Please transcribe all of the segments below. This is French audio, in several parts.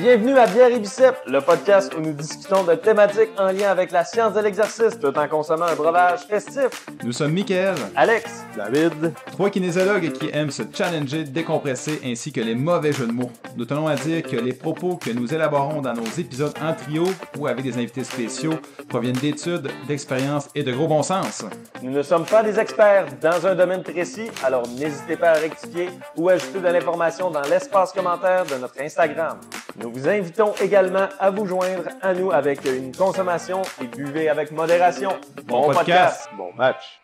Bienvenue à Bière et Bicep, le podcast où nous discutons de thématiques en lien avec la science de l'exercice tout en consommant un breuvage festif. Nous sommes Mickaël, Alex, David, trois kinésiologues qui aiment se challenger, décompresser ainsi que les mauvais jeux de mots. Nous tenons à dire que les propos que nous élaborons dans nos épisodes en trio ou avec des invités spéciaux proviennent d'études, d'expériences et de gros bon sens. nous ne sommes pas des experts dans un domaine précis, alors n'hésitez pas à rectifier ou ajouter de l'information dans l'espace commentaire de notre Instagram. Nous vous invitons également à vous joindre à nous avec une consommation et buvez avec modération. Bon podcast! bon match.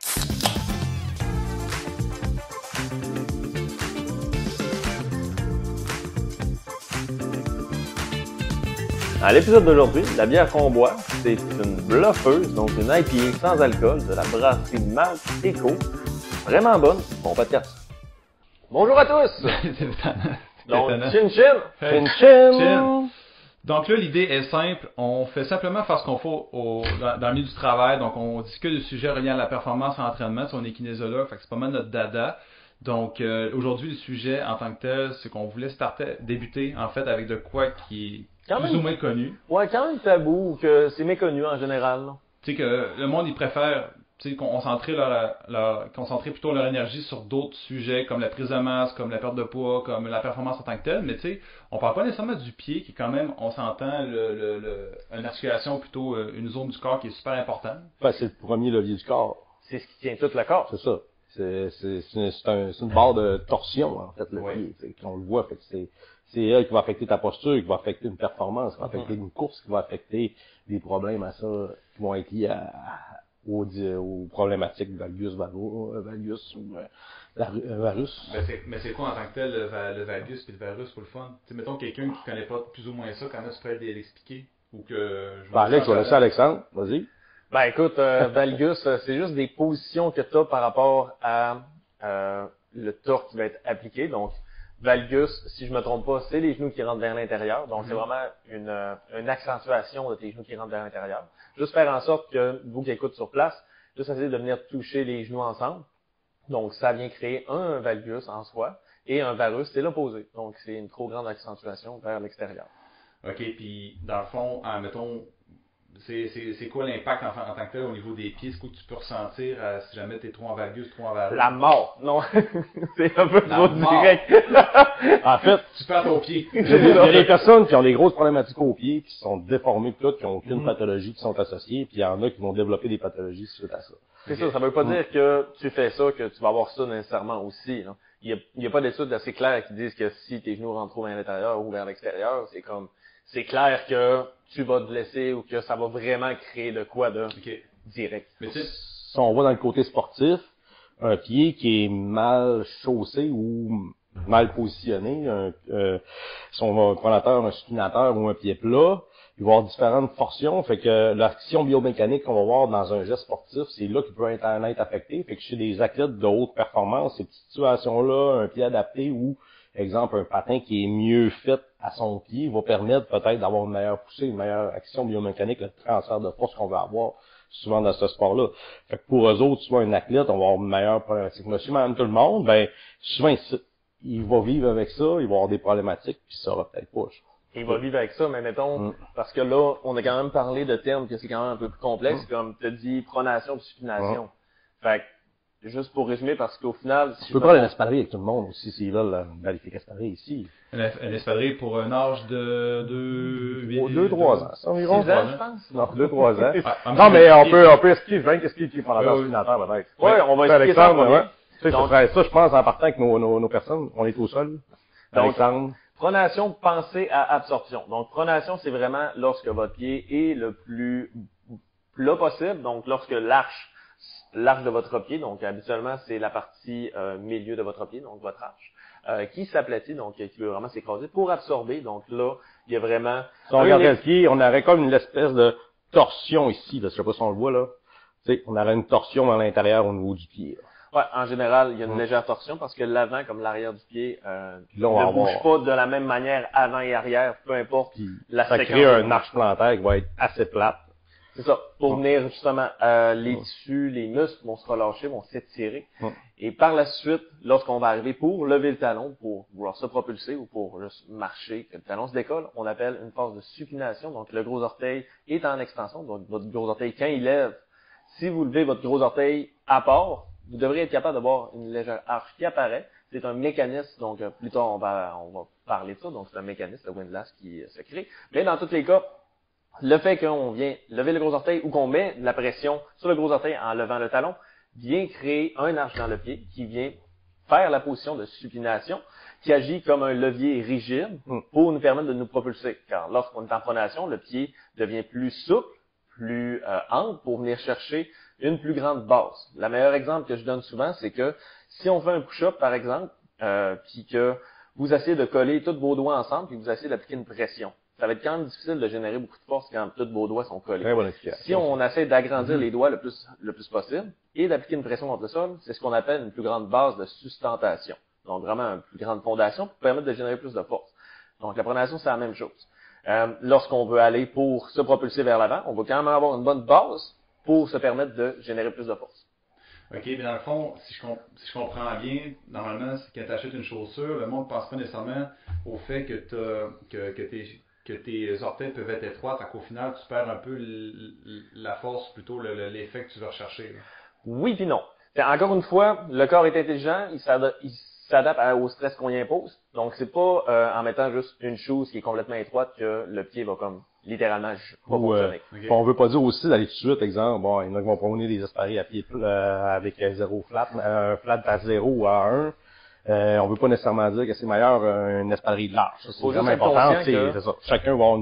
Dans l'épisode d'aujourd'hui, la bière qu'on boit, c'est une bluffeuse, donc une IPA sans alcool de la brasserie Malt Eco. Vraiment bonne. Bon podcast. Bonjour à tous! Donc, chin chin! Hey. Chin chin! Donc là, l'idée est simple. On fait simplement faire ce qu'on fait dans le milieu du travail. Donc, on discute de sujets reliés à la performance et à l'entraînement. Si on est kinésiologue, fait que c'est pas mal notre dada. Donc, aujourd'hui, le sujet en tant que tel, c'est qu'on voulait débuter en fait avec de quoi qui est plus ou moins connu. Ouais, quand même tabou, que c'est méconnu en général. Là. Tu sais que le monde, il préfère concentrer plutôt leur énergie sur d'autres sujets comme la prise de masse, comme la perte de poids, comme la performance en tant que telle. Mais tu sais, on parle pas nécessairement du pied qui est quand même, on s'entend, une articulation, plutôt une zone du corps qui est super importante. Ben, c'est le premier levier du corps. C'est ce qui tient tout le corps. C'est ça. C'est une barre de torsion, en fait, le Oui. pied. On le voit, fait que c'est elle qui va affecter ta posture, qui va affecter une performance, qui va affecter une course, qui va affecter des problèmes à ça, qui vont être liés aux problématiques de valgus ou varus. Mais c'est quoi en tant que tel le valgus et le varus pour le fun? Tu sais, mettons quelqu'un qui connaît pas plus ou moins ça, quand est-ce que tu peux l'expliquer? Ou que Ben, Alex, je vais laisser Alexandre. Vas-y. Ben écoute, valgus, c'est juste des positions que tu as par rapport à le torque qui va être appliqué. Donc, valgus, si je me trompe pas, c'est les genoux qui rentrent vers l'intérieur. Donc, c'est vraiment une accentuation de tes genoux qui rentrent vers l'intérieur. Juste faire en sorte que vous qui écoutez sur place, juste essayer de venir toucher les genoux ensemble. Donc, ça vient créer un valgus en soi. Et un varus, c'est l'opposé. Donc, c'est une trop grande accentuation vers l'extérieur. OK, puis dans le fond, mettons, c'est quoi l'impact en tant que tel au niveau des pieds? C'est quoi que tu peux ressentir si jamais t'es trop en valgus, trop en varus? La mort! Non, c'est un peu trop mort. direct. En fait, Tu perds ton pied. il y a des personnes qui ont des grosses problématiques aux pieds, qui sont déformées tout, qui ont aucune pathologie, qui sont associées, puis il y en a qui vont développer des pathologies suite à ça. C'est ça, ça veut pas dire que tu fais ça, que tu vas avoir ça nécessairement aussi. Là. Il y a pas d'études assez claires qui disent que si tes genoux rentrent trop vers l'intérieur ou vers l'extérieur, c'est clair que tu vas te blesser ou que ça va vraiment créer de quoi de direct. Mais tu sais, Si on va dans le côté sportif, un pied qui est mal chaussé ou mal positionné, si on va un pronateur, un supinateur ou un pied plat, il va y avoir différentes portions. Fait que l'action biomécanique qu'on va voir dans un geste sportif, c'est là qu'il peut être affecté. Fait que chez des athlètes de haute performance, ces petites situations-là, un pied adapté ou, exemple, un patin qui est mieux fait à son pied va permettre peut-être d'avoir une meilleure poussée, une meilleure action biomécanique, le transfert de force qu'on va avoir souvent dans ce sport-là. Fait que pour eux autres, souvent un athlète, on va avoir une meilleure problématique. Monsieur, madame, tout le monde, ben, souvent, il va vivre avec ça, il va avoir des problématiques, puis ça aura peut-être pas. Il va vivre avec ça, mais mettons, parce que là, on a quand même parlé de termes que c'est quand même un peu plus complexe, comme tu as dit pronation et supination. Fait que, juste pour résumer, parce qu'au final... Tu peux parler d'espadrille avec tout le monde aussi, s'ils veulent vérifier l'espadrille ici. un espadrille pour un âge de 2-3 ans. C'est environ 6 ans, je pense. Non, 2-3 ans. Ah, Non, mais on peut expliquer, je vais expliquer pendant le supinateur, peut-être. Ouais, on va expliquer ça. Alexandre, ouais. Tu sais, Donc- ça, je pense, en partant avec nos personnes, on est au sol. Donc- Alexandre. Pronation, pensée à absorption. Donc, pronation, c'est vraiment lorsque votre pied est le plus plat possible. Donc, lorsque l'arche de votre pied, donc habituellement, c'est la partie milieu de votre pied, donc votre arche, qui s'aplatit, donc qui veut vraiment s'écraser pour absorber. Donc là, il y a vraiment... Si on regardait le pied, on aurait comme une espèce de torsion ici, là. Je sais pas si on le voit, là. Tu sais, on aurait une torsion à l'intérieur au niveau du pied, là. Ouais, en général, il y a une légère torsion parce que l'avant comme l'arrière du pied Là, on va ne bouge avoir- pas de la même manière avant et arrière, peu importe Puis la ça séquence. crée un arche plantaire qui va être assez plate. C'est ça. Pour venir justement, les tissus, les muscles vont se relâcher, vont s'étirer. Et par la suite, lorsqu'on va arriver pour lever le talon, pour vouloir se propulser ou pour juste marcher, que le talon se décolle, on appelle une phase de supination. Donc le gros orteil est en extension. Donc votre gros orteil, quand il lève, si vous levez votre gros orteil à part, vous devrez être capable d'avoir une légère arche qui apparaît. C'est un mécanisme, donc plus tard on va parler de ça, donc c'est un mécanisme de windlass qui se crée. Mais dans tous les cas, le fait qu'on vient lever le gros orteil ou qu'on met de la pression sur le gros orteil en levant le talon, vient créer un arche dans le pied qui vient faire la position de supination, qui agit comme un levier rigide pour nous permettre de nous propulser. Car lorsqu'on est en pronation, le pied devient plus souple, plus ample pour venir chercher une plus grande base. Le meilleur exemple que je donne souvent, c'est que si on fait un push-up, par exemple, puis que vous essayez de coller tous vos doigts ensemble, puis que vous essayez d'appliquer une pression, ça va être quand même difficile de générer beaucoup de force quand tous vos doigts sont collés. Si on essaie d'agrandir les doigts le plus possible et d'appliquer une pression contre le sol, c'est ce qu'on appelle une plus grande base de sustentation. Donc vraiment une plus grande fondation pour permettre de générer plus de force. Donc la pronation, c'est la même chose. Lorsqu'on veut aller pour se propulser vers l'avant, on va quand même avoir une bonne base pour se permettre de générer plus de force. OK, mais dans le fond, si je comprends bien, normalement, c'est quand tu achètes une chaussure, le monde ne pense pas nécessairement au fait que tes orteils peuvent être étroites, qu'au final, tu perds un peu la force, plutôt l'effet que tu veux rechercher. Là. Oui puis non. Encore une fois, le corps est intelligent, il s'adapte au stress qu'on y impose. Donc, c'est pas en mettant juste une chose qui est complètement étroite que le pied va comme littéralement pas fonctionner. Okay. On veut pas dire aussi d'aller tout de suite, exemple, bon, il y en a qui vont prôner des espadrilles à pied avec zéro flat, un flat à 0 ou à 1. On veut pas nécessairement dire que c'est meilleur une espadrille de large. Ça, c'est vraiment important. C'est ça. Chacun va avoir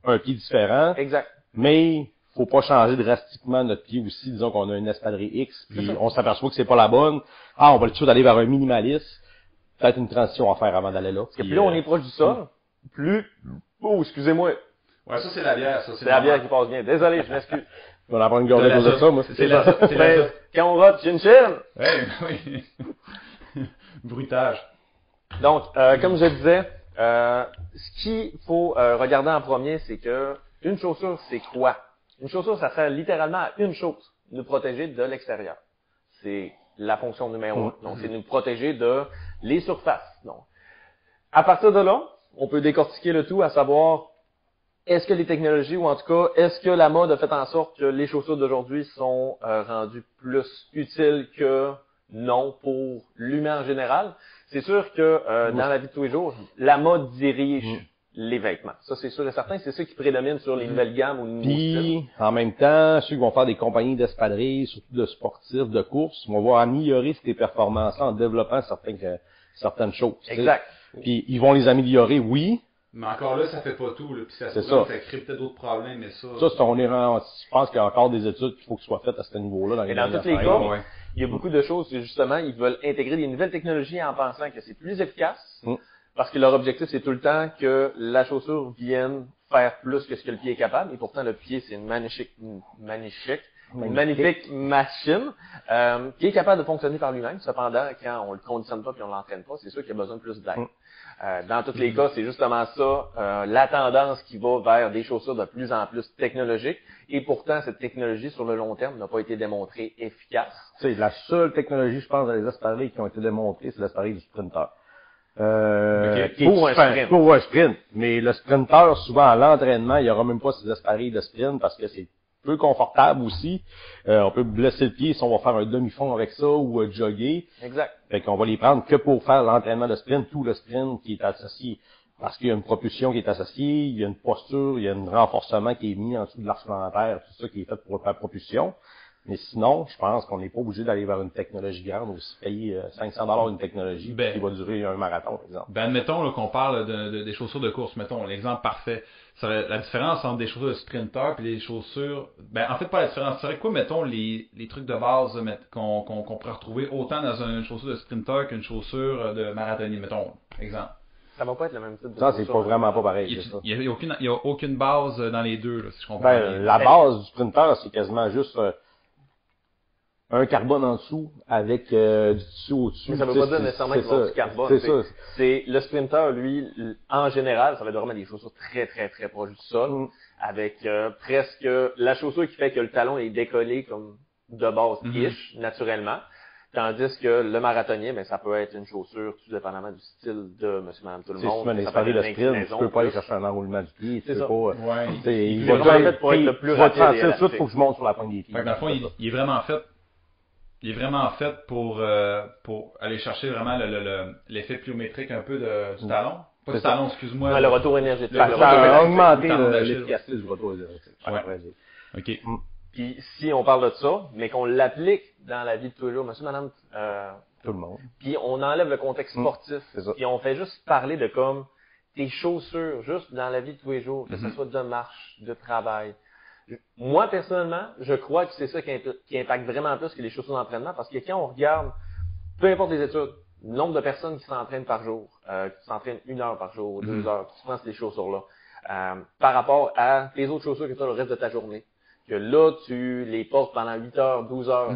un pied différent. Exact. Mais faut pas changer drastiquement notre pied aussi. Disons qu'on a une espadrille X, puis on s'aperçoit que c'est pas la bonne. On va tout de suite aller vers un minimaliste. Peut-être une transition à faire avant d'aller là. Parce que plus là, on est proche du sol, plus... Oh, excusez-moi. Ouais, ça c'est la bière, ça c'est la bière qui passe bien. Désolé, je m'excuse. On va prendre une gorgée de ça, moi. C'est la quand on rote chin-chin. Oui. Bruitage. Donc, comme je disais, ce qu'il faut regarder en premier, c'est que une chaussure, c'est quoi? Une chaussure, ça sert littéralement à une chose, nous protéger de l'extérieur. C'est la fonction numéro 1. Donc, c'est nous protéger de les surfaces. Donc, à partir de là, on peut décortiquer le tout, à savoir, est-ce que les technologies, ou en tout cas, est-ce que la mode a fait en sorte que les chaussures d'aujourd'hui sont rendues plus utiles que non pour l'humain en général? C'est sûr que dans la vie de tous les jours, la mode dirige les vêtements. Ça, c'est sûr et certain. C'est ça qui prédomine sur les nouvelles gammes ou les nouveaux styles. En même temps, ceux qui vont faire des compagnies d'espadrilles, surtout de sportifs, de courses, vont voir améliorer ces performances en développant certaines choses. Exact. Puis ils vont les améliorer, oui. Mais encore là, ça fait pas tout. Là. Puis ça crée peut-être d'autres problèmes, mais ça... je pense qu'il y a encore des études qu'il faut que ce soit faites à ce niveau-là. Et dans tous les cas, il y a beaucoup de choses que justement, ils veulent intégrer des nouvelles technologies en pensant que c'est plus efficace. Parce que leur objectif, c'est tout le temps que la chaussure vienne faire plus que ce que le pied est capable. Et pourtant, le pied, c'est une magnifique machine qui est capable de fonctionner par lui-même. Cependant, quand on le conditionne pas et on l'entraîne pas, c'est sûr qu'il y a besoin de plus d'aide. Dans tous les cas, c'est justement ça, la tendance qui va vers des chaussures de plus en plus technologiques. Et pourtant, cette technologie, sur le long terme, n'a pas été démontrée efficace. C'est la seule technologie, je pense, dans les espadrilles qui ont été démontrées, c'est l'espadrille du sprinter. Pour un sprint. Mais le sprinter, souvent, à l'entraînement, il n'y aura même pas ces espadrilles de sprint parce que c'est peu confortable aussi. On peut blesser le pied si on va faire un demi-fond avec ça ou jogger. Exact. Fait qu'on va les prendre que pour faire l'entraînement de sprint, tout le sprint qui est associé. Parce qu'il y a une propulsion qui est associée, il y a une posture, il y a un renforcement qui est mis en dessous de l'arche plantaire, tout ça qui est fait pour faire propulsion. Mais sinon, je pense qu'on n'est pas obligé d'aller vers une technologie grande, aussi payer $500 une technologie qui va durer un marathon, par exemple. Admettons là, qu'on parle des chaussures de course, mettons l'exemple parfait. La différence entre des chaussures de sprinter et les chaussures... en fait, pas la différence. C'est quoi, mettons, les trucs de base qu'on pourrait retrouver autant dans une chaussure de sprinter qu'une chaussure de marathonien, mettons, exemple. Ça va pas être le même type de chaussure. Ça, c'est pas vraiment pas pareil. Il y a aucune base dans les deux, là, si je comprends bien. La base du sprinter, c'est quasiment juste... un carbone en dessous avec du tissu au-dessus. Mais ça veut pas dire nécessairement qu'il va y avoir du carbone. C'est ça. C'est le sprinter, lui, en général, ça va être vraiment des chaussures très, très, très proches du sol, avec presque la chaussure qui fait que le talon est décollé comme de base-ish, naturellement. Tandis que le marathonien, ben, ça peut être une chaussure, tout dépendamment du style de monsieur, madame, tout le monde. Si tu mets Ça peut de être une sprint, tu inclinaison peux pas aller plus. chercher un enroulement du pied. C'est ça. Ouais. Il est vraiment fait pour être le plus rapide et tout de suite, élastique. faut que je monte sur la pointe des pieds. Fait que dans le fond, il est vraiment fait. Il est vraiment fait pour aller chercher vraiment l'effet pliométrique un peu du talon. Pas du talon, excuse-moi. Ouais, le retour énergétique. Ça le Ça retour a énergétique. augmenté talon d'Achille. l'efficacité du retour énergétique. Ouais. Vas-y. OK. Puis si on parle de ça, mais qu'on l'applique dans la vie de tous les jours, monsieur, madame, Tout le monde. puis on enlève le contexte sportif, c'est ça. puis on fait juste parler de comme tes chaussures, juste dans la vie de tous les jours, que ce soit de marche, de travail. Moi, personnellement, je crois que c'est ça qui impacte vraiment plus que les chaussures d'entraînement, parce que quand on regarde, peu importe les études, le nombre de personnes qui s'entraînent par jour, qui s'entraînent 1 heure par jour, 2 heures, qui prennent ces chaussures-là, par rapport à tes autres chaussures que tu as le reste de ta journée, que là, tu les portes pendant 8 heures, 12 heures,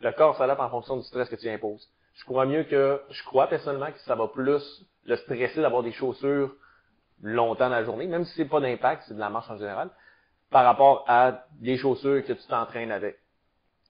le corps s'adapte en fonction du stress que tu imposes. Je crois personnellement que ça va plus le stresser d'avoir des chaussures longtemps dans la journée, même si c'est pas d'impact, c'est de la marche en général, par rapport à des chaussures que tu t'entraînes avec.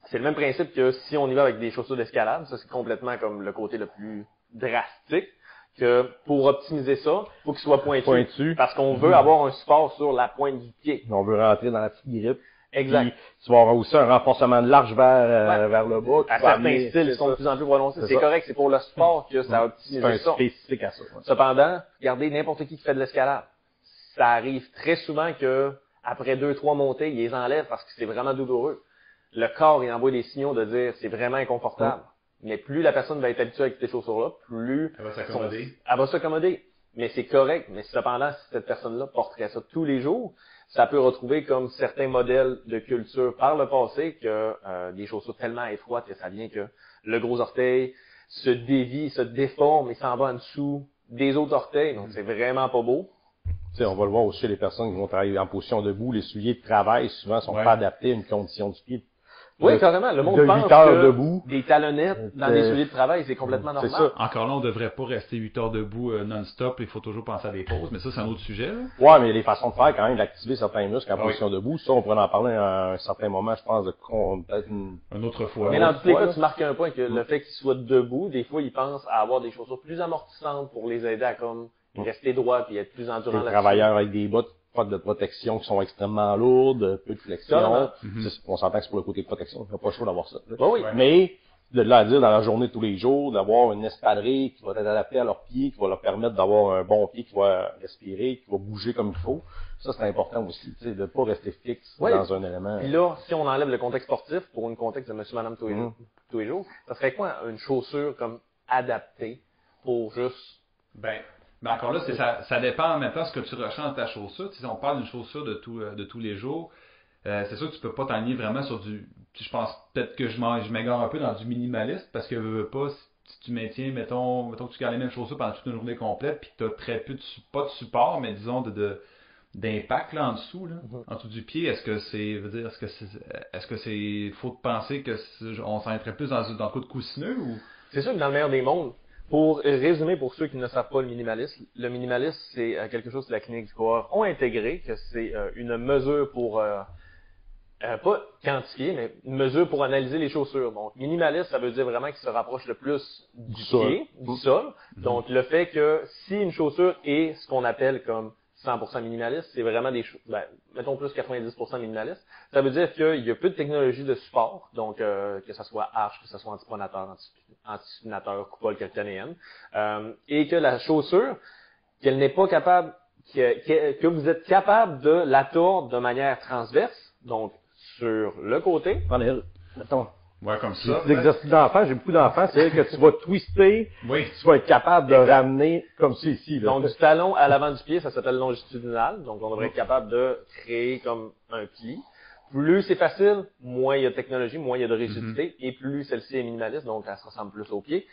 C'est le même principe que si on y va avec des chaussures d'escalade, ça c'est complètement comme le côté le plus drastique, que pour optimiser ça, il faut qu'il soit pointu. Parce qu'on veut avoir un support sur la pointe du pied. On veut rentrer dans la petite grippe. Exact. Puis, tu vas avoir aussi un renforcement de l'arche vers le bas. À certains styles, ils sont de plus en plus prononcés. C'est correct, c'est pour le sport que ça a optimisé C'est ça. spécifique à ça. Ouais. Cependant, regardez n'importe qui fait de l'escalade. Ça arrive très souvent que après 2-3 montées, ils les enlèvent parce que c'est vraiment douloureux. Le corps, il envoie des signaux de dire c'est vraiment inconfortable. Mais plus la personne va être habituée avec ces chaussures-là, plus Elle va s'accommoder. Elle va s'accommoder. Mais c'est correct. Mais cependant, si cette personne-là porterait ça tous les jours, ça peut retrouver comme certains modèles de culture par le passé que des chaussures tellement étroites que ça vient que le gros orteil se dévie, se déforme et s'en va en dessous des autres orteils. Donc, c'est vraiment pas beau. Tu sais, on va le voir aussi chez les personnes qui vont travailler en position debout. Les souliers de travail, souvent, sont Ouais. pas adaptés à une condition du pied. Oui, carrément. Le monde de pense 8 heures que debout. des talonnettes dans des souliers de travail, c'est complètement normal. ça. Encore là, on devrait pas rester 8 heures debout non-stop. Il faut toujours penser à des pauses. Mais ça, c'est un autre sujet. Là. Ouais, mais il y a des façons de faire quand même, d'activer certains muscles en Ah oui. position debout. Ça, on pourrait en parler à un certain moment, je pense, peut-être une... Une autre fois. Mais dans tous les Ouais, cas, là. tu marques un point que le fait qu'ils soient debout, des fois, ils pensent à avoir des chaussures plus amortissantes pour les aider à comme rester droit puis être plus endurant des là-dessus. travailleurs avec des bottes de protection qui sont extrêmement lourdes, peu de flexion. Carrément. On s'entend que c'est pour le côté protection. Il n'y a pas le choix d'avoir ça. là. Bah oui. Ouais. Mais, de là à dire dans la journée de tous les jours, d'avoir une espadrille qui va être adaptée à leurs pieds, qui va leur permettre d'avoir un bon pied qui va respirer, qui va bouger comme il faut. Ça, c'est important aussi, tu sais, de pas rester fixe Ouais. dans un élément. Puis là, si on enlève le contexte sportif pour une contexte de monsieur, madame tous les jours, ça serait quoi une chaussure comme adaptée pour juste... Ben encore là, ça dépend en même temps ce que tu ressens dans ta chaussure. Tu sais, on parle d'une chaussure de tous les jours. C'est sûr que tu peux pas t'aligner vraiment sur du... Je pense peut-être que je m'égare un peu dans du minimaliste parce que veux pas, si tu maintiens, mettons que tu gardes les mêmes chaussures pendant toute une journée complète puis que tu as très peu pas de support, mais disons d'impact là en dessous, là, en dessous du pied, est-ce que c'est faut de penser que on s'en mettrait plus dans le coup de coussineux ou... C'est sûr que dans le meilleur des mondes, pour résumer pour ceux qui ne savent pas le minimalisme, c'est quelque chose que la clinique du coureur ont intégré, que c'est une mesure pour, pas quantifier, mais une mesure pour analyser les chaussures. Donc, minimaliste, ça veut dire vraiment qu'il se rapproche le plus du pied, du sol. Donc, le fait que si une chaussure est ce qu'on appelle comme 100% minimaliste, c'est vraiment mettons plus 90% minimaliste. Ça veut dire qu'il y a peu de technologie de support, donc que ce soit arche, que ce soit antipronateur, anti-supinateur, coupole calcanéenne, et que la chaussure, qu'elle n'est pas capable, que vous êtes capable de la tordre de manière transverse, donc sur le côté. Attends. Ouais, comme ça. Des exercices d'enfants, j'ai beaucoup d'enfants, c'est-à-dire que tu vas twister, Oui. tu vas être capable de ramener comme ça ici. Là. Donc, du talon à l'avant du pied, ça s'appelle longitudinal. Donc, on devrait être capable de créer comme un pli. Plus c'est facile, moins il y a de technologie, moins il y a de rigidité, et plus celle-ci est minimaliste, donc elle se ressemble plus au pied.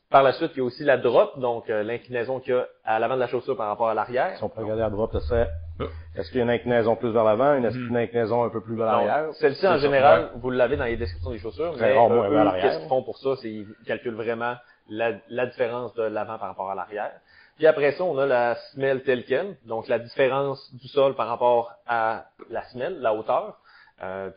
Par la suite, il y a aussi la drop, donc l'inclinaison qu'il y a à l'avant de la chaussure par rapport à l'arrière. Si on peut regarder la drop, ça serait, est-ce qu'il y a une inclinaison plus vers l'avant, une inclinaison un peu plus vers l'arrière? Celle-ci, en général, vous l'avez dans les descriptions des chaussures, mais qu'est-ce qu'ils font pour ça? C'est qu'ils calculent vraiment la différence de l'avant par rapport à l'arrière. Puis après ça, on a la semelle telle quelle, donc la différence du sol par rapport à la semelle, la hauteur.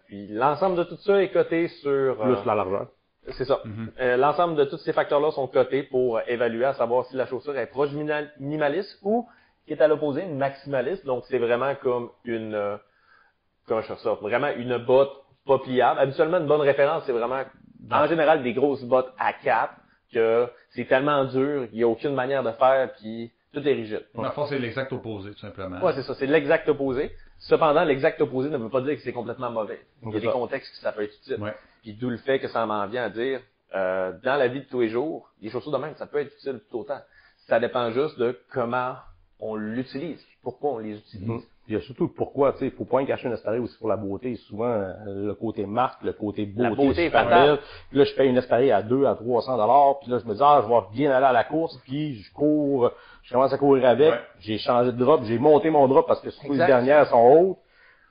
Puis l'ensemble de tout ça est coté sur... Plus la largeur. C'est ça. L'ensemble de tous ces facteurs-là sont cotés pour évaluer à savoir si la chaussure est proche minimaliste ou qui est à l'opposé, une maximaliste. Donc, c'est vraiment comme comment je fais ça? Vraiment une botte pas pliable. Habituellement, une bonne référence, c'est vraiment, en général, des grosses bottes à cap que c'est tellement dur, il n'y a aucune manière de faire, puis tout est rigide. Dans le fond, c'est l'exact opposé, tout simplement. Ouais, c'est ça. C'est l'exact opposé. Cependant, l'exact opposé ne veut pas dire que c'est complètement mauvais. Il y a des contextes où ça peut être utile. Ouais. Puis d'où le fait que ça m'en vient à dire, dans la vie de tous les jours, les chaussures de même, ça peut être utile tout autant. Ça dépend juste de comment on l'utilise, pourquoi on les utilise. Il y a surtout le pourquoi, tu sais, il faut pas cacher une espadrille aussi pour la beauté. Souvent, le côté marque, le côté beauté. La beauté est fatale. Puis là, je paye une espadrille à 200 à 300 $, puis là, je me dis, je vais bien aller à la course, puis je commence à courir avec. Ouais. J'ai changé de drop, j'ai monté mon drop parce que surtout les dernières sont hautes.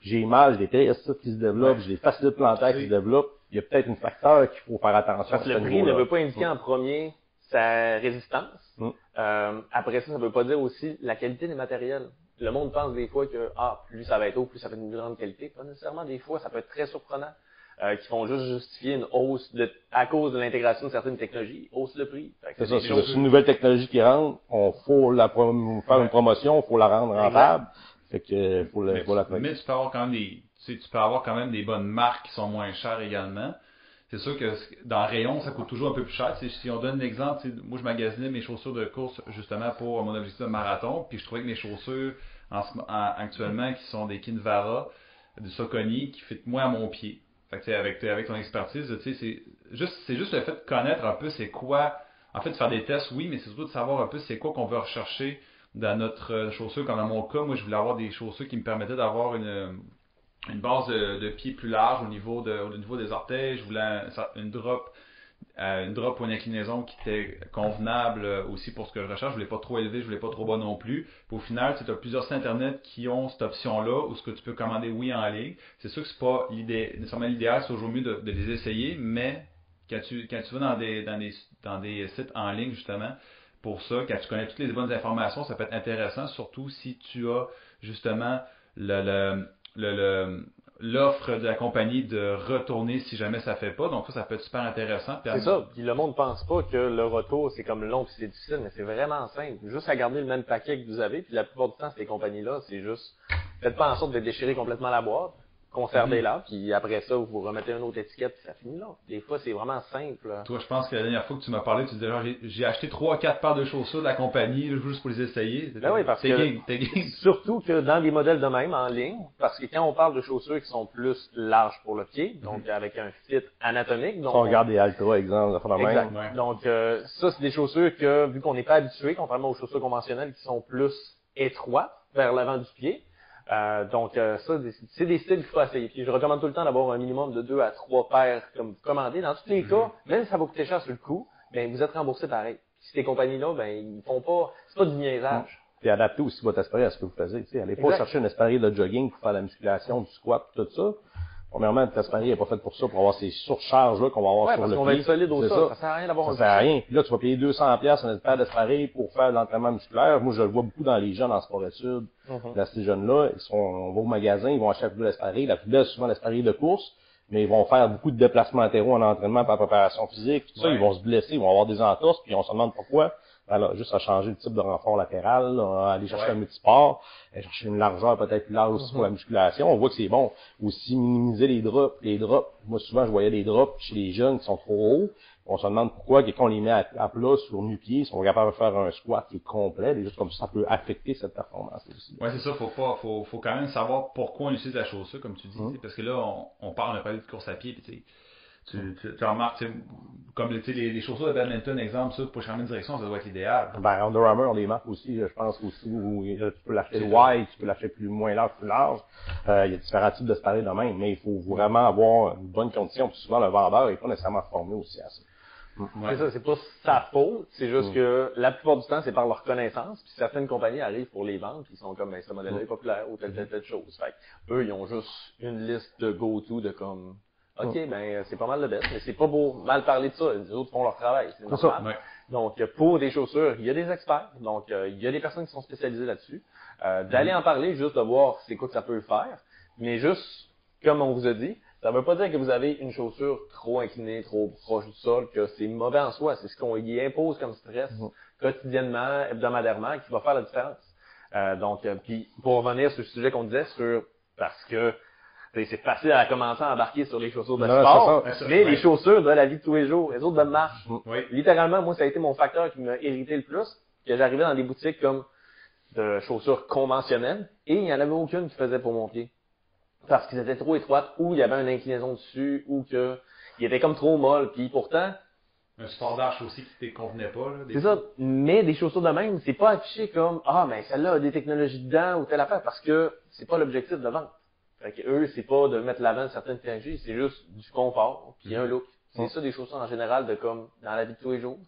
J'ai mal, j'ai des télécites qui se développent, j'ai des facilités plantaires qui se développent. Il y a peut-être un facteur qu'il faut faire attention. Parce que le prix ne veut pas indiquer en premier sa résistance. Après ça veut pas dire aussi la qualité des matériels. Le monde pense des fois que plus ça va être haut, plus ça va être une grande qualité. Pas nécessairement, des fois, ça peut être très surprenant. Qui font juste justifier une hausse à cause de l'intégration de certaines technologies, hausse le prix. C'est ça, c'est une nouvelle technologie qui rentre, faut faire une promotion, faut la rendre rentable. Fait que faut la mais tu peux avoir quand même des bonnes marques qui sont moins chères également. C'est sûr que dans le rayon, ça coûte toujours un peu plus cher. Si on donne l'exemple, moi je magasinais mes chaussures de course justement pour mon objectif de marathon, puis je trouvais que mes chaussures actuellement qui sont des Kinvara, du Saucony, qui fit moins à mon pied. Fait que avec ton expertise, c'est juste le fait de connaître un peu c'est quoi, en fait de faire des tests, oui, mais c'est surtout de savoir un peu c'est quoi qu'on veut rechercher dans notre chaussure. Comme dans mon cas, moi je voulais avoir des chaussures qui me permettaient d'avoir une base de pied plus large au niveau des orteils. Je voulais une drop ou une inclinaison qui était convenable aussi pour ce que je recherche. Je voulais pas trop élevé, je voulais pas trop bas non plus. Puis au final, tu as plusieurs sites internet qui ont cette option-là où ce que tu peux commander en ligne. C'est sûr que c'est pas nécessairement l'idéal, c'est toujours mieux de les essayer, mais quand tu vas dans des sites en ligne justement, pour ça, quand tu connais toutes les bonnes informations, ça peut être intéressant, surtout si tu as justement l'offre de la compagnie de retourner si jamais ça fait pas. Donc ça peut être super intéressant. C'est ça. Puis le monde pense pas que le retour, c'est comme long puis c'est difficile, mais c'est vraiment simple. Juste à garder le même paquet que vous avez, puis la plupart du temps, ces compagnies-là, c'est juste, faites pas en sorte de déchirer complètement la boîte, conservez-la, puis après ça, vous remettez une autre étiquette, puis ça finit là. Des fois, c'est vraiment simple. Toi, je pense que la dernière fois que tu m'as parlé, tu disais genre, j'ai acheté 3-4 paires de chaussures de la compagnie, juste pour les essayer. Ben oui, parce que, surtout que dans des modèles de même, en ligne, parce que quand on parle de chaussures qui sont plus larges pour le pied, donc avec un fit anatomique. Donc on regarde des Altra, exemple, de exact. Ouais. Donc, ça, c'est des chaussures que, vu qu'on n'est pas habitué, contrairement aux chaussures conventionnelles qui sont plus étroites vers l'avant du pied, donc ça, c'est des styles qu'il faut essayer. Puis je recommande tout le temps d'avoir un minimum de 2 à 3 paires comme commandées. Dans tous les cas, même si ça va coûter cher sur le coup, ben vous êtes remboursé pareil. Puis ces compagnies-là, ben ils font pas, c'est pas du niaisage. Puis adapter aussi votre espadrille à ce que vous faisiez. Allez pas chercher une espadrille de jogging pour faire la musculation, du squat, tout ça. Premièrement, notre espadrille n'est pas faite pour ça, pour avoir ces surcharges-là qu'on va avoir sur le pied. Parce qu'on va être solide au sol. Ça sert à rien d'avoir ça sert à rien. Puis là, tu vas payer 200$ une paire d'espadrilles pour faire de l'entraînement musculaire. Moi, je le vois beaucoup dans les jeunes en sport-études. Là, ces jeunes-là, on va au magasin, ils vont acheter de l'espadrille. La plus belle, c'est souvent l'espadrille de course. Mais ils vont faire beaucoup de déplacements latéraux en entraînement par préparation physique. Tout ça, ils vont se blesser, ils vont avoir des entorses, puis on se demande pourquoi. Alors, juste à changer le type de renfort latéral, à aller chercher un multisport, à chercher une largeur peut-être plus large aussi pour la musculation. On voit que c'est bon. Aussi, minimiser les drops. Moi, souvent, je voyais des drops chez les jeunes qui sont trop hauts. On se demande pourquoi, quand on les met à plat sur nu-pied, ils sont capables de faire un squat qui est complet. Des choses comme ça peut affecter cette performance aussi. Ouais, c'est ça. Faut quand même savoir pourquoi on utilise la chaussure, comme tu dis. Parce que là, on parle de course à pied, puis tu remarques, comme les chaussures de badminton, exemple, ça, pour changer de direction, ça doit être l'idéal. Ben, Under Armour, on les marque aussi, je pense aussi, où tu peux l'acheter wide, tu peux l'acheter moins large, plus large. Il y a différents types de sparring de même, mais il faut vraiment avoir une bonne condition. Puis souvent, le vendeur n'est pas nécessairement formé aussi à ça. C'est ça, c'est pas sa faute, c'est juste que la plupart du temps, c'est par leur connaissance, puis certaines compagnies arrivent pour les vendre, puis ils sont comme, ben, ce modèle-là est populaire, ou telle chose. Fait que eux, ils ont juste une liste de go-to de comme, OK, ben, c'est pas mal le best, mais c'est pas pour mal parler de ça. Les autres font leur travail, c'est normal. Ouais. Donc, pour des chaussures, il y a des experts, donc, il y a des personnes qui sont spécialisées là-dessus. D'aller en parler, juste de voir c'est quoi que ça peut faire, mais juste, comme on vous a dit, ça veut pas dire que vous avez une chaussure trop inclinée, trop proche du sol, que c'est mauvais en soi. C'est ce qu'on y impose comme stress quotidiennement, hebdomadairement, qui va faire la différence. Puis pour revenir sur le sujet qu'on disait parce que c'est facile à commencer à embarquer sur les chaussures de sport, mais les chaussures de la vie de tous les jours, les autres de marche. Littéralement, moi, ça a été mon facteur qui m'a irrité le plus, que j'arrivais dans des boutiques comme de chaussures conventionnelles, et il n'y en avait aucune qui faisait pour mon pied. Parce qu'ils étaient trop étroites, ou il y avait une inclinaison dessus, ou que il était comme trop molle, puis pourtant... Un support d'arche aussi qui ne te convenait pas. Là, c'est ça, mais des chaussures de même, c'est pas affiché comme « Ah, mais celle-là a des technologies dedans » ou telle affaire, parce que c'est pas l'objectif de vente. Fait que eux, c'est pas de mettre l'avant certaines technologies, c'est juste du confort, puis un look. C'est ça des chaussures en général, de comme dans la vie de tous les jours.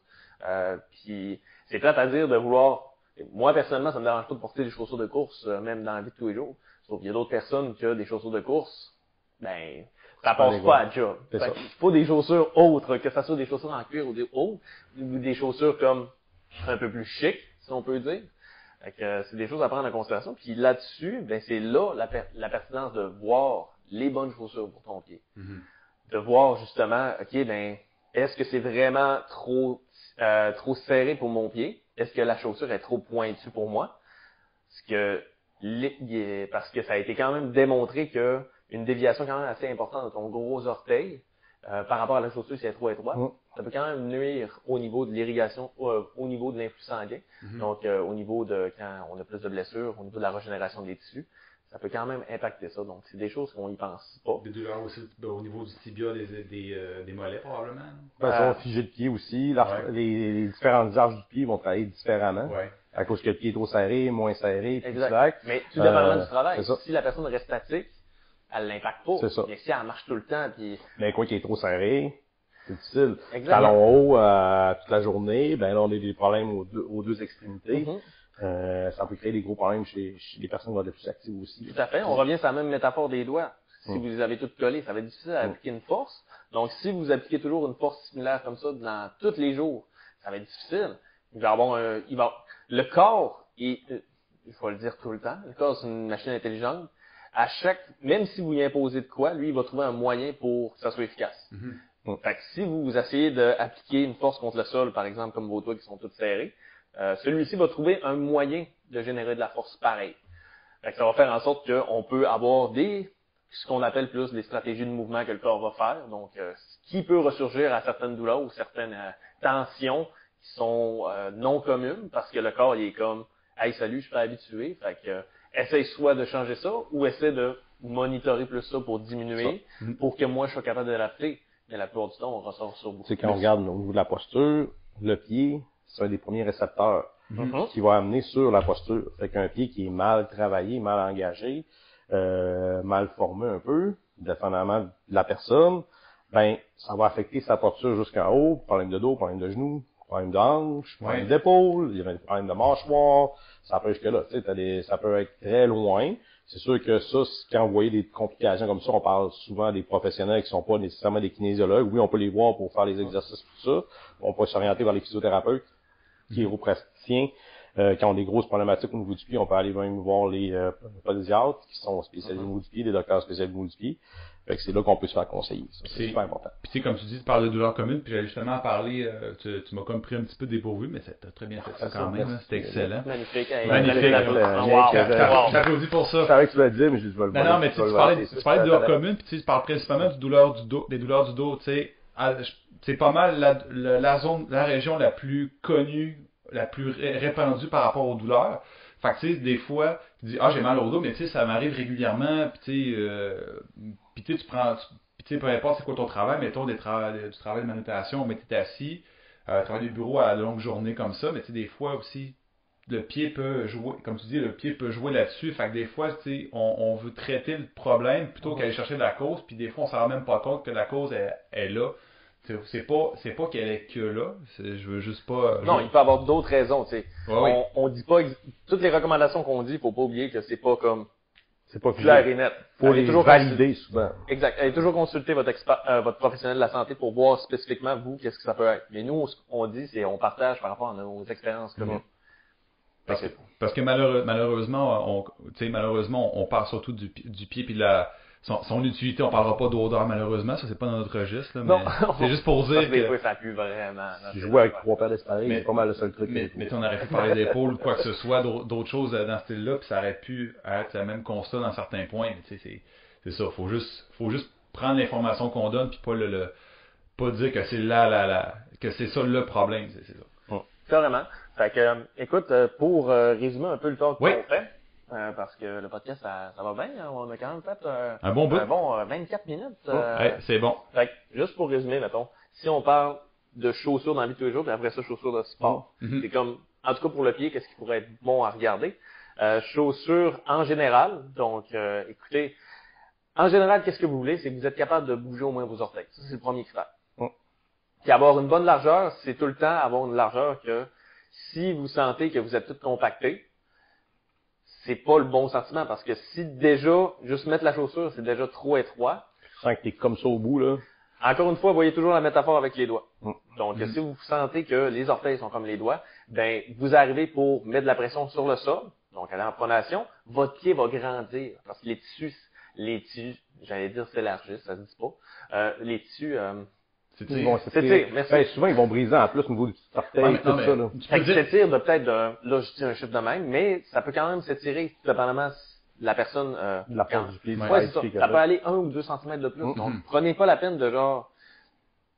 Puis c'est plate à dire de vouloir... Moi, personnellement, ça me dérange pas de porter des chaussures de course, même dans la vie de tous les jours. Sauf qu'il y a d'autres personnes qui ont des chaussures de course, ben, ça passe pas à job. Il faut des chaussures autres, que ça soit des chaussures en cuir ou des autres, ou des chaussures comme un peu plus chic, si on peut dire. Fait que c'est des choses à prendre en considération. Puis là-dessus, ben, c'est là la pertinence de voir les bonnes chaussures pour ton pied. De voir justement, OK, ben, est-ce que c'est vraiment trop serré pour mon pied? Est-ce que la chaussure est trop pointue pour moi? Parce que ça a été quand même démontré que une déviation quand même assez importante de ton gros orteil par rapport à la chaussure si elle est trop étroite, ça peut quand même nuire au niveau de l'irrigation, au niveau de l'influx sanguin, donc au niveau de quand on a plus de blessures, au niveau de la régénération des tissus, ça peut quand même impacter ça. Donc c'est des choses qu'on y pense pas. Des douleurs aussi au niveau du tibia, des mollets probablement. Façon figé de pied aussi, les différentes arches du pied vont travailler différemment. À cause que le pied est trop serré, moins serré, plus slack. Mais tout dépendamment du travail. Si la personne reste statique, elle l'impacte pas. Mais si elle marche tout le temps, puis... Mais quoi qui est trop serré, c'est difficile. Talon haut toute la journée, ben là on a des problèmes aux deux extrémités. Ça peut créer des gros problèmes chez les personnes qui vont être plus actives aussi. Tout à fait. On revient sur la même métaphore des doigts. Si vous les avez toutes collées, ça va être difficile à appliquer une force. Donc, si vous appliquez toujours une force similaire comme ça dans tous les jours, ça va être difficile. Le corps il faut le dire tout le temps, le corps c'est une machine intelligente. Même si vous lui imposez de quoi, lui, il va trouver un moyen pour que ça soit efficace. Fait que si vous essayez d'appliquer une force contre le sol, par exemple, comme vos doigts qui sont toutes serrés, celui-ci va trouver un moyen de générer de la force pareille. Fait que ça va faire en sorte qu'on peut avoir ce qu'on appelle plus des stratégies de mouvement que le corps va faire. Donc, ce qui peut ressurgir à certaines douleurs ou certaines tensions qui sont non communes parce que le corps, il est comme « Hey, salut, je suis pas habitué. » Fait que essaye soit de changer ça ou essaie de monitorer plus ça pour diminuer, pour que moi, je sois capable d'adapter. Mais la plupart du temps, on ressort sur beaucoup. C'est quand on regarde au niveau de la posture, le pied, c'est un des premiers récepteurs qui va amener sur la posture. Fait qu'un pied qui est mal travaillé, mal engagé, mal formé un peu, dépendamment de la personne, ben, ça va affecter sa posture jusqu'en haut, problème de dos, problème de genoux, problème de hanche, problème d'épaule, il y a des problèmes de mâchoire, ça peut jusque-là, tu sais, ça peut être très loin. C'est sûr que ça, quand vous voyez des complications comme ça, on parle souvent des professionnels qui sont pas nécessairement des kinésiologues. Oui, on peut les voir pour faire les exercices, tout ça. On peut s'orienter vers les physiothérapeutes, chiropraticiens, qui ont des grosses problématiques au niveau du pied. On peut aller même voir les pédiatres qui sont spécialisés au niveau du pied, des docteurs spécialisés au niveau du pied. Fait que c'est là qu'on peut se faire conseiller. Ça, c'est super important. Puis tu sais, comme tu dis, tu parles de douleurs communes, puis j'allais justement parler, tu m'as comme pris un petit peu dépourvu, mais t'as très bien fait ça quand même. C'était excellent. Magnifique. J'applaudis pour ça. Je savais que tu l'as dit, mais je vais le voir. Non, mais tu parlais de douleurs communes, puis tu parles principalement des douleurs du dos, tu sais. C'est pas mal la région la plus connue, la plus répandue par rapport aux douleurs. Fait que tu sais, des fois, tu dis j'ai mal au dos, mais tu sais, ça m'arrive régulièrement, puis tu sais, peu importe c'est quoi ton travail, mettons du travail de manutention, mais t'es assis, travail du bureau à la longue journée comme ça, mais tu sais, des fois aussi, le pied peut jouer, comme tu dis, le pied peut jouer là-dessus. Fait que des fois, tu sais, on veut traiter le problème plutôt qu'aller chercher la cause, puis des fois, on s'en rend même pas compte que la cause est là. c'est pas qu'elle est que là. Je veux juste pas. Non, il peut y avoir d'autres raisons, tu sais. Ouais, On dit pas, toutes les recommandations qu'on dit, faut pas oublier que c'est pas comme C'est pas clair et net. Faut Allez les toujours valider souvent. Exact. Allez toujours consulter votre votre professionnel de la santé pour voir spécifiquement vous, qu'est-ce que ça peut être. Mais nous, ce qu'on dit, c'est on partage par rapport à nos expériences communes. Parce que malheureusement, on parle surtout du pied puis son utilité. On parlera pas d'odeur malheureusement, ça c'est pas dans notre registre là, mais c'est juste pour dire Des que. fois, ça pue vraiment. Si je jouais avec 3 paires d'espadrilles, Mais- c'est pas mal le seul truc. Mais on aurait pu parler d'épaule ou quoi que ce soit, d'autres choses dans ce style-là, puis ça aurait pu être le même constat dans certains points. Mais tu sais, c'est ça. Faut juste prendre l'information qu'on donne puis pas dire que c'est que c'est ça le problème. C'est ça. Carrément. Fait que, écoute, pour résumer un peu le temps qu'on Oui. fait, parce que le podcast, ça va bien, hein, on a quand même fait Un bon bout. 24 minutes. Ouais, c'est bon. Fait que, juste pour résumer, mettons, si on parle de chaussures dans la vie de tous les jours, puis après ça, chaussures de sport, Mhm. c'est comme, en tout cas pour le pied, qu'est-ce qui pourrait être bon à regarder? Chaussures en général, donc écoutez, en général, qu'est-ce que vous voulez? C'est que vous êtes capable de bouger au moins vos orteils. Ça, c'est le premier critère. Puis avoir une bonne largeur, c'est tout le temps avoir une largeur que si vous sentez que vous êtes tout compacté, c'est pas le bon sentiment parce que si déjà, juste mettre la chaussure, c'est déjà trop étroit. Tu sens que t'es comme ça au bout, là. Encore une fois, voyez toujours la métaphore avec les doigts. Donc, si vous sentez que les orteils sont comme les doigts, ben, vous arrivez pour mettre de la pression sur le sol, donc aller en pronation, votre pied va grandir parce que les tissus, j'allais dire s'élargissent, ça se dit pas. Les tissus, Ils vont s'étirent, merci. Ben, souvent, ils vont briser en plus au niveau du orteil, Ouais, mais tout non, ça, mais- là. Tu Fait peux que dire. s'étire de peut-être là, je dis un chiffre de même, mais ça peut quand même s'étirer, dépendamment de la personne, De la force du pied, du Ouais, taille c'est ça. du pied Ça que peut aller 1 ou 2 centimètres de plus. Mhm. Donc, prenez pas la peine de genre,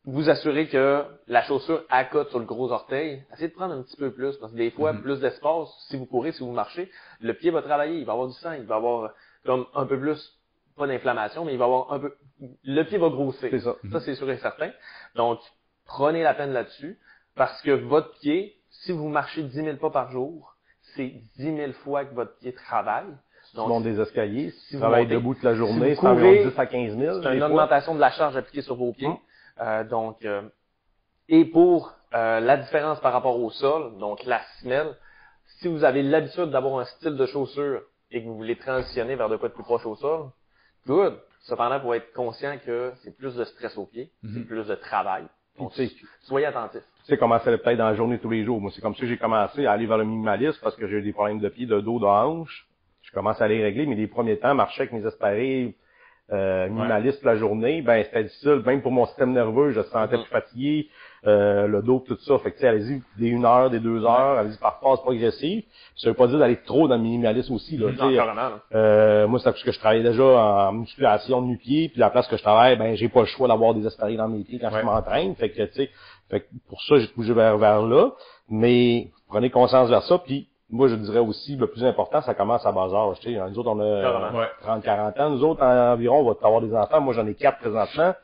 vous assurer que la chaussure accote sur le gros orteil. Essayez de prendre un petit peu plus, parce que des fois, plus d'espace, si vous courez, si vous marchez, le pied va travailler, il va avoir du sang, il va avoir comme un peu plus, pas d'inflammation, mais il va avoir un peu, le pied va grossir. C'est ça. Ça, c'est sûr et certain. Donc, prenez la peine là-dessus, parce que votre pied, si vous marchez 10 000 pas par jour, c'est 10 000 fois que votre pied travaille. tu montes des escaliers, si tu vous travailles montez- debout toute la journée, si c'est vous environ courez, 10 à 15 000. c'est une des fois. augmentation de la charge appliquée sur vos pieds. Et pour la différence par rapport au sol, donc la semelle, si vous avez l'habitude d'avoir un style de chaussure et que vous voulez transitionner vers de quoi de plus proche au sol, good. Cependant, pour être conscient que c'est plus de stress aux pieds, c'est plus de travail. Donc, Tu sais, soyez attentifs. tu sais comment ça l'est peut-être dans la journée tous les jours. Moi, c'est comme ça que j'ai commencé à aller vers le minimalisme parce que j'ai eu des problèmes de pied, de dos, de hanche. Je commence à les régler, mais les premiers temps, marcher avec mes espadrilles minimalistes toute la journée, ben c'était difficile. Même pour mon système nerveux, je me sentais plus fatigué, le dos, tout ça. Fait que tu sais, allez-y des 1 heure, des 2 heures, allez-y par phase progressive. Ça veut pas dire d'aller trop dans le minimalisme aussi. Là, tu sais. Carrément, là. Moi, c'est parce que je travaillais déjà en musculation de nu-pied, puis la place que je travaille, ben j'ai pas le choix d'avoir des espadrilles dans mes pieds quand je m'entraîne. Fait que tu sais, pour ça, j'ai bougé vers là. Mais prenez conscience vers ça, puis moi, je dirais aussi, le plus important, ça commence à bas âge. Tu sais, nous autres, on a 30-40 ans. Nous autres, environ, on va avoir des enfants. Moi, j'en ai 4 présentement.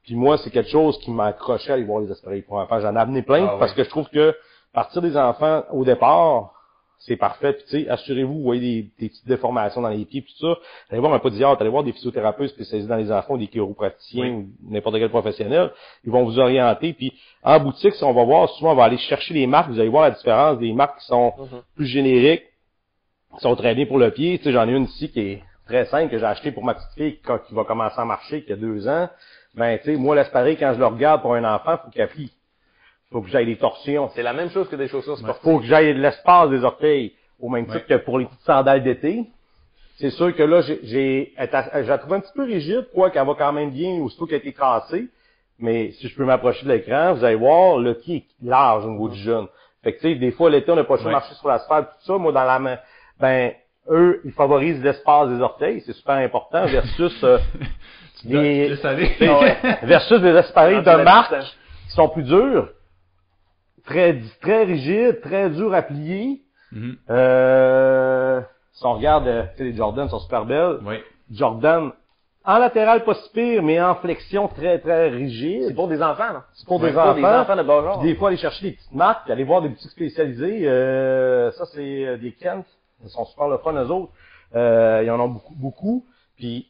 Puis moi, c'est quelque chose qui m'a accroché à aller voir les espadrilles pour enfants. J'en ai amené plein parce que je trouve que partir des enfants au départ, c'est parfait. Puis tu sais, assurez-vous, vous voyez des petites déformations dans les pieds, puis tout ça. Allez voir un pédiatre, allez voir des physiothérapeutes spécialisés dans les enfants, ou des chiropraticiens ou n'importe quel professionnel. Ils vont vous orienter. Puis en boutique, si on va voir, souvent on va aller chercher les marques. Vous allez voir la différence des marques qui sont plus génériques, qui sont très bien pour le pied. Tu sais, j'en ai une ici qui est très simple que j'ai acheté pour ma petite fille qui va commencer à marcher, qui a 2 ans. Ben, tu sais, moi, l'espadrille, quand je le regarde pour un enfant, faut qu'il appuie. Faut que j'aille des torsions. C'est la même chose que des chaussures sportives. Faut que j'aille de l'espace des orteils, au même titre que pour les petites sandales d'été. C'est sûr que là, je la trouve un petit peu rigide, quoi, qu'elle va quand même bien, aussitôt qu'elle a été cassée. Mais si je peux m'approcher de l'écran, vous allez voir, le pied est large au niveau du jeune. Fait que, tu sais, des fois, l'été, on n'a pas le choix de marcher sur l'asphalte, tout ça. Moi, dans la main, ben, eux, ils favorisent l'espace des orteils, c'est super important, versus, versus des espadrilles de marque qui sont plus durs, très rigides, très durs à plier. Si on regarde, tu sais, les Jordan sont super belles. Jordan, en latéral pas si pire, mais en flexion très rigide. C'est pour des enfants, là. C'est pour des enfants. Des enfants de bas genre. Puis des fois, aller chercher des petites marques, puis aller voir des boutiques spécialisées. Ça, c'est des Kent. Ils sont super le fun, eux autres. Ils en ont beaucoup. Puis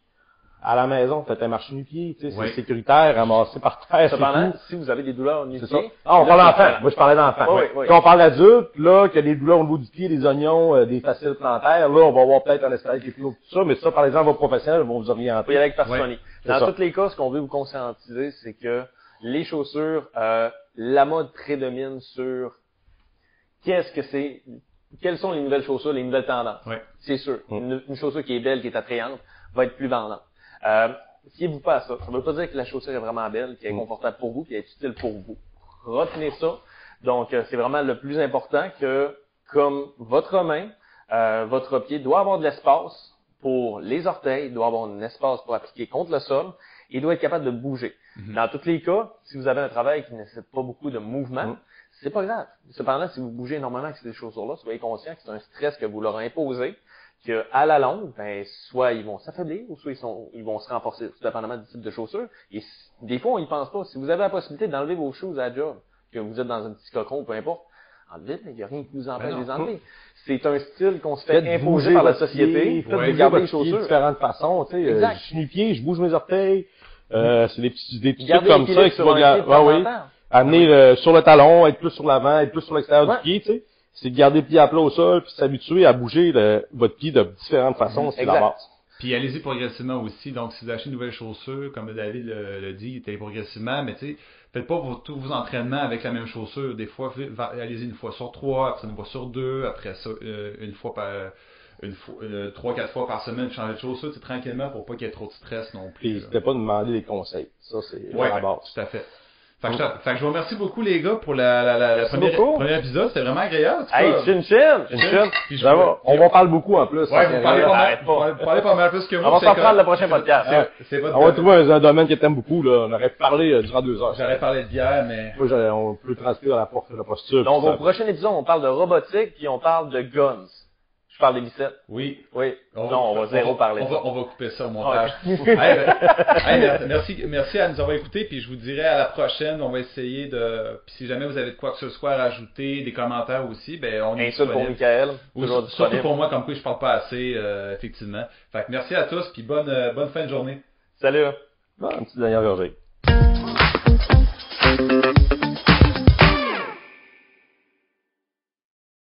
à la maison, faites un marché nu-pied, tu sais, Oui. c'est sécuritaire, ramassé par terre, c'est Cependant, tout. si vous avez des douleurs au C'est ça. nu-pied... Ah, on parle d'enfant. Moi, je parlais d'enfant. Oui, oui. Quand on parle d'adulte, là, qu'il y a des douleurs au niveau du pied, des oignons, des faciles plantaires, là, on va avoir peut-être un escalier qui est plus haut que tout ça, mais ça, par exemple, vos professionnels vont vous Vous pouvez y orienter. aller avec parcimonie. C'est Dans ça. tous les cas, ce qu'on veut vous conscientiser, c'est que les chaussures, la mode prédomine sur qu'est-ce que c'est, quelles sont les nouvelles chaussures, les nouvelles tendances. Oui. C'est sûr. Une chaussure qui est belle, qui est attrayante, va être plus vendante. Fiez-vous pas à ça. Ça ne veut pas dire que la chaussure est vraiment belle, qu'elle est confortable pour vous, qu'elle est utile pour vous. Retenez ça. Donc, c'est vraiment le plus important que, comme votre main, votre pied doit avoir de l'espace pour les orteils, doit avoir un espace pour appliquer contre le sol, et doit être capable de bouger. Dans tous les cas, si vous avez un travail qui ne nécessite pas beaucoup de mouvement, c'est pas grave. Cependant, si vous bougez énormément avec ces chaussures-là, soyez conscient que c'est un stress que vous leur imposez, qu'à la longue, ben, soit ils vont s'affaiblir, ou soit ils vont se renforcer, tout dépendamment du type de chaussure. Et des fois, on y pense pas. Si vous avez la possibilité d'enlever vos shoes à la job, que vous êtes dans un petit cocon, peu importe, enlevez, il n'y a rien qui vous empêche de les enlever. C'est un style qu'on se fait Faites imposer bouger par la votre société. pied, faites de bouger garder les votre pied de chaussures. différentes façons, tu sais. Exact. Je suis nu-pied, je bouge mes orteils. C'est des petits trucs Garder comme ça l'équilibre qui sur vont un pied de temps en temps. amener sur le talon, être plus sur l'avant, être plus sur l'extérieur Ouais. du pied, tu sais. C'est de garder le pied à plat au sol, puis s'habituer à bouger votre pied de différentes façons, c'est la Exact. base. Puis allez-y progressivement aussi. Donc, si vous achetez une nouvelle chaussure, comme David le dit, allez progressivement, mais tu sais, faites pas tous vos entraînements avec la même chaussure. Des fois, allez-y une fois sur 3, après une fois sur 2, après ça, une fois par 3-4 fois par semaine, changer de chaussure, c'est tranquillement pour pas qu'il y ait trop de stress non plus. Puis là. n'hésitez pas à demander des conseils. Ça, c'est Ouais, la base. tout à fait. Fait que je vous remercie beaucoup les gars pour le beaucoup. premier épisode, c'était vraiment agréable. en tout Hey, cas. chin! Puis je Ça vous- va. On va parler beaucoup en plus. Ouais, vous parlez pas mal, Arrête pas. vous parlez pas mal plus que moi. On va c'est s'en comme- prendre le prochain podcast. Ah, c'est votre On va trouver un domaine que t'aimes beaucoup, là. On aurait pu parler durant 2 heures. J'aurais parlé de bière, mais Moi, on peut transcrire la posture. Donc, puis au ça. prochain épisode, on parle de robotique, puis on parle de guns. Je parle des bicettes. oui. Oui. Non, on va zéro parler de ça. On va couper ça au montage. Ok. Merci à nous avoir écoutés, puis je vous dirai à la prochaine, on va essayer de... Puis si jamais vous avez de quoi que ce soit à rajouter, des commentaires aussi, ben on est Insulte pour disponible. Michael. Ou Toujours surtout disponible. pour moi, comme quoi je parle pas assez, effectivement. Fait que merci à tous, puis bonne fin de journée. Salut. Bon, une petite dernière gorgée.